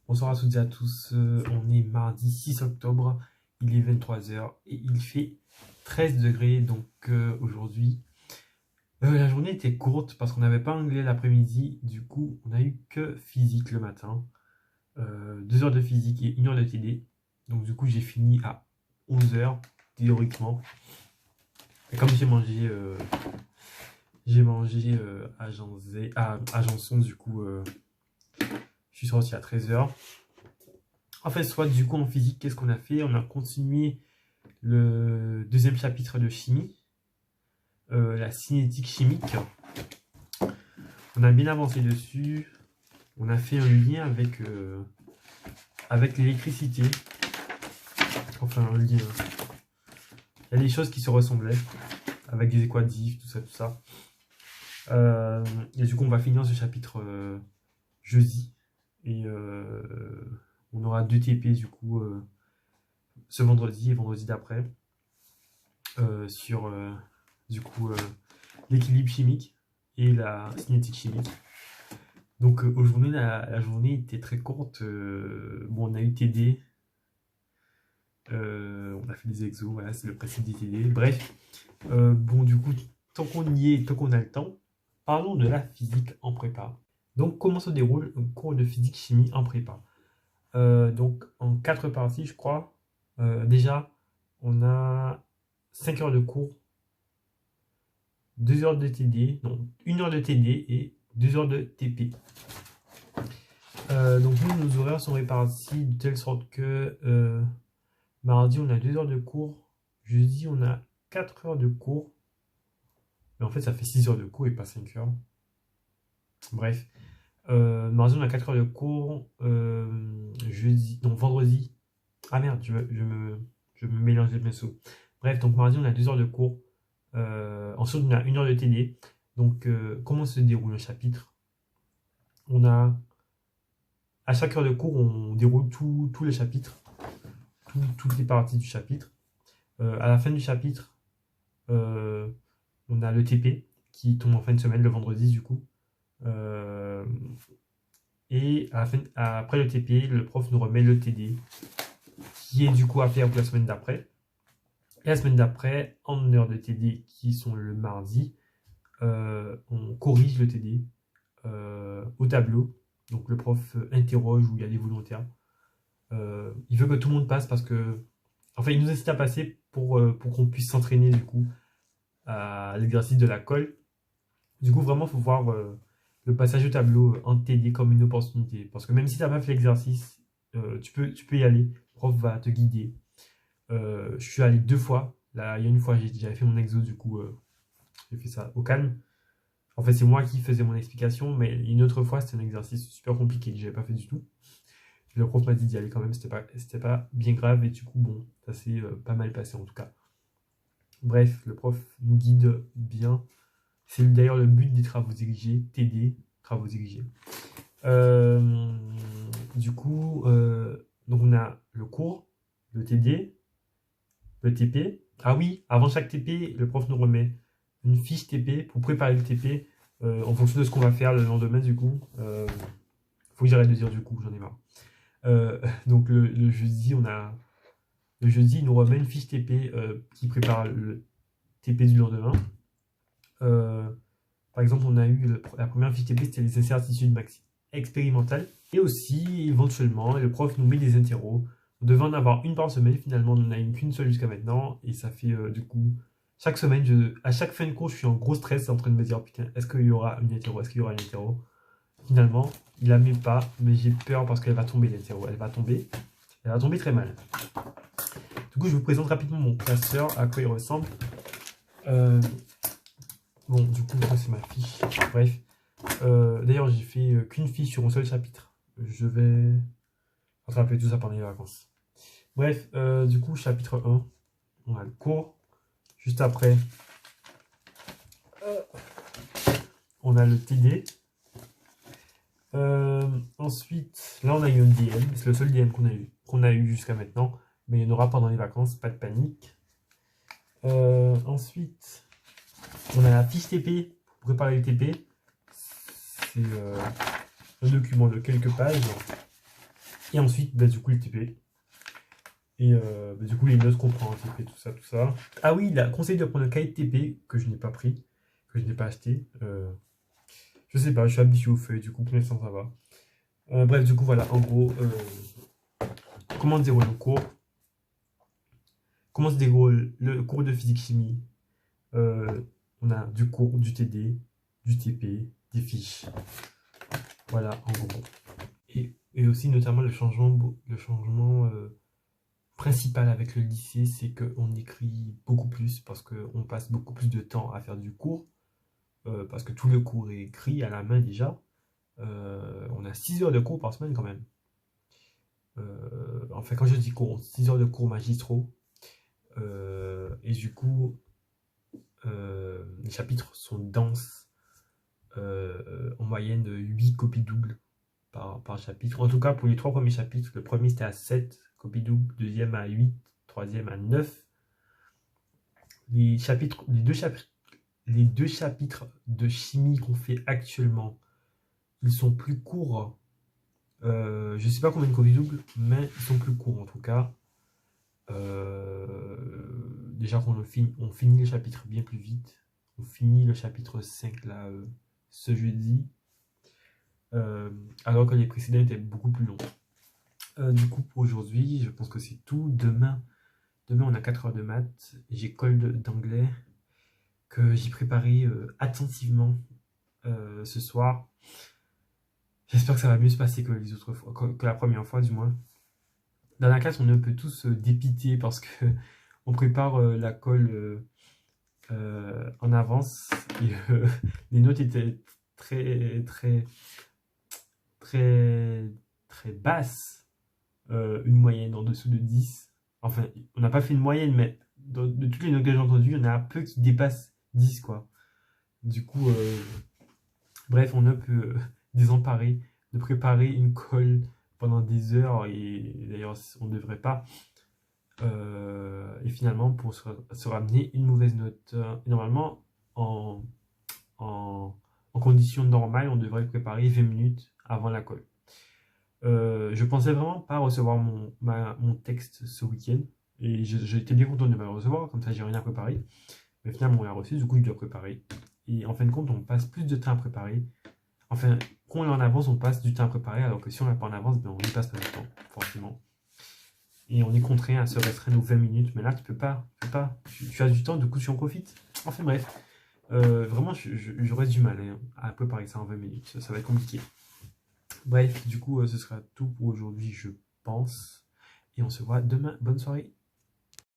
Bonsoir à toutes et à tous, on est mardi 6 octobre, il est 23h et il fait 13 degrés donc aujourd'hui. La journée était courte parce qu'on n'avait pas anglais l'après-midi, du coup on a eu que physique le matin. 2 heures de physique et 1 heure de TD. Donc du coup j'ai fini à 11h théoriquement. Et comme j'ai mangé à Janson, du coup je suis sorti à 13h. En fait, soit du coup en physique, qu'est-ce qu'on a fait? On a continué le deuxième chapitre de chimie, la cinétique chimique. On a bien avancé dessus. On a fait un lien avec l'électricité. Enfin, un lien. Il y a des choses qui se ressemblaient avec des équatifs, tout ça, tout ça. Et du coup, on va finir ce chapitre jeudi. Et on aura 2 TP du coup ce vendredi et vendredi d'après sur du coup l'équilibre chimique et la cinétique chimique. Donc aujourd'hui la journée était très courte. Bon, on a eu TD, on a fait des exos, voilà, c'est le principe des TD. Bref, bon du coup, tant qu'on y est, tant qu'on a le temps, parlons de la physique en prépa. Donc comment se déroule un cours de physique-chimie en prépa? Donc en 4 parties je crois. Déjà on a 5 heures de cours, 2 heures de TD, non, 1 heure de TD et 2 heures de TP. Donc nous, nos horaires sont répartis de telle sorte que mardi on a 2 heures de cours, jeudi on a 4 heures de cours, mais en fait ça fait 6 heures de cours et pas 5 heures. Bref, mardi on a 4 heures de cours, jeudi, non vendredi, ah merde, je me mélange les pinceaux. Bref, donc mardi on a 2 heures de cours, ensuite on a 1 heure de TD. Donc comment se déroule le chapitre? On a à chaque heure de cours on déroule tous les chapitres, toutes les parties du chapitre. À la fin du chapitre, on a le TP qui tombe en fin de semaine, le vendredi du coup. Et après le TP, le prof nous remet le TD qui est du coup à faire pour la semaine d'après. Et la semaine d'après, en heure de TD qui sont le mardi, on corrige le TD au tableau. Donc le prof interroge où il y a des volontaires. Il veut que tout le monde passe parce que, enfin, il nous incite à passer pour qu'on puisse s'entraîner du coup à l'exercice de la colle. Du coup, vraiment, il faut voir le passage au tableau en TD comme une opportunité. Parce que même si tu n'as pas fait l'exercice, tu peux y aller. Le prof va te guider. Je suis allé 2 fois. Là, il y a une fois, j'avais fait mon exo, du coup, j'ai fait ça au calme. En fait, c'est moi qui faisais mon explication, mais une autre fois, c'était un exercice super compliqué que j'avais pas fait du tout. Le prof m'a dit d'y aller quand même, c'était pas bien grave, et du coup, bon, ça s'est pas mal passé en tout cas. Bref, le prof nous guide bien. C'est d'ailleurs le but des travaux exigés, TD, travaux exigés. Du coup, donc on a le cours, le TD, le TP. Ah oui, avant chaque TP, le prof nous remet une fiche TP pour préparer le TP en fonction de ce qu'on va faire le lendemain du coup. Faut que j'arrête de dire du coup, j'en ai marre. Donc le jeudi, il nous remet une fiche TP qui prépare le TP du lendemain. Par exemple, on a eu la première fiche TP, c'était les incertitudes expérimentales. Et aussi, éventuellement, le prof nous met des interros. On devait en avoir une par semaine, finalement, on n'en a eu qu'une seule jusqu'à maintenant. Et ça fait du coup, chaque semaine, à chaque fin de cours, je suis en gros stress en train de me dire, putain, est-ce qu'il y aura une interro? Est-ce qu'il y aura une interro? Finalement, il la met pas, mais j'ai peur parce qu'elle va tomber, l'interro. Elle va tomber très mal. Du coup, je vous présente rapidement mon classeur, à quoi il ressemble. Bon, du coup, ça c'est ma fiche. Bref. D'ailleurs, j'ai fait qu'une fiche sur un seul chapitre. Je vais rattraper tout ça pendant les vacances. Bref, du coup, chapitre 1, on a le cours. Juste après, on a le TD. Ensuite, là, on a eu un DM. C'est le seul DM qu'on a eu jusqu'à maintenant. Mais il y en aura pendant les vacances, pas de panique. Ensuite, on a la fiche TP pour préparer le TP. C'est un document de quelques pages. Et ensuite, bah, du coup, le TP. Et bah, du coup, les notes qu'on prend en TP, tout ça, tout ça. Ah oui, il a conseillé de prendre le cahier de TP que je n'ai pas pris, que je n'ai pas acheté. Je sais pas, je suis habitué aux feuilles, du coup, pour l'instant, ça va. Bref, du coup, voilà, en gros, comment se déroule le cours? Comment se déroule le cours de physique-chimie? Euh, on a du cours, du TD, du TP, des fiches. Voilà, en gros. Et aussi, notamment, le changement principal avec le lycée, c'est qu'on écrit beaucoup plus parce qu'on passe beaucoup plus de temps à faire du cours, parce que tout le cours est écrit à la main déjà. On a 6 heures de cours par semaine quand même. Enfin, quand je dis cours, 6 heures de cours magistraux. Et du coup, les chapitres sont denses, en moyenne 8 copies doubles par chapitre. En tout cas, pour les 3 premiers chapitres, le premier c'était à 7 copies doubles, deuxième à 8, troisième à 9. Les deux chapitres de chimie qu'on fait actuellement, ils sont plus courts. Je ne sais pas combien de copies doubles, mais ils sont plus courts en tout cas. Déjà on finit le chapitre bien plus vite. On finit le chapitre 5 là, ce jeudi. Alors que les précédents étaient beaucoup plus longs. Du coup, pour aujourd'hui, je pense que c'est tout. Demain, on a 4 heures de maths. J'ai colle d'anglais que j'ai préparé attentivement ce soir. J'espère que ça va mieux se passer que les autres fois, que la première fois du moins. Dans la classe, on est un peu tous dépités parce que on prépare la colle en avance et les notes étaient très très très très basses, une moyenne en dessous de 10. Enfin, on n'a pas fait une moyenne, mais de toutes les notes que j'ai entendues, il y en a un peu qui dépassent 10 quoi. Du coup, bref, on est un peu désemparé de préparer une colle pendant des heures et d'ailleurs on ne devrait pas. Et finalement pour se ramener une mauvaise note. Et normalement, en, en, en conditions normales, on devrait le préparer 20 minutes avant la colle. Je pensais vraiment pas recevoir mon texte ce week-end. Et j'étais bien content de ne pas le recevoir, comme ça j'ai rien à préparer. Mais finalement on l'a reçu, du coup je dois préparer. Et en fin de compte, on passe plus de temps à préparer. Enfin, quand on est en avance, on passe du temps à préparer, alors que si on l'a pas en avance, ben on n'y passe pas du temps, forcément. Et on est contraint à se restreindre aux 20 minutes. Mais là, tu peux pas. Tu as du temps, du coup, tu en profites. Enfin bref. Vraiment, j'aurais du mal hein, à préparer ça en 20 minutes. Ça va être compliqué. Bref, du coup, ce sera tout pour aujourd'hui, je pense. Et on se voit demain. Bonne soirée.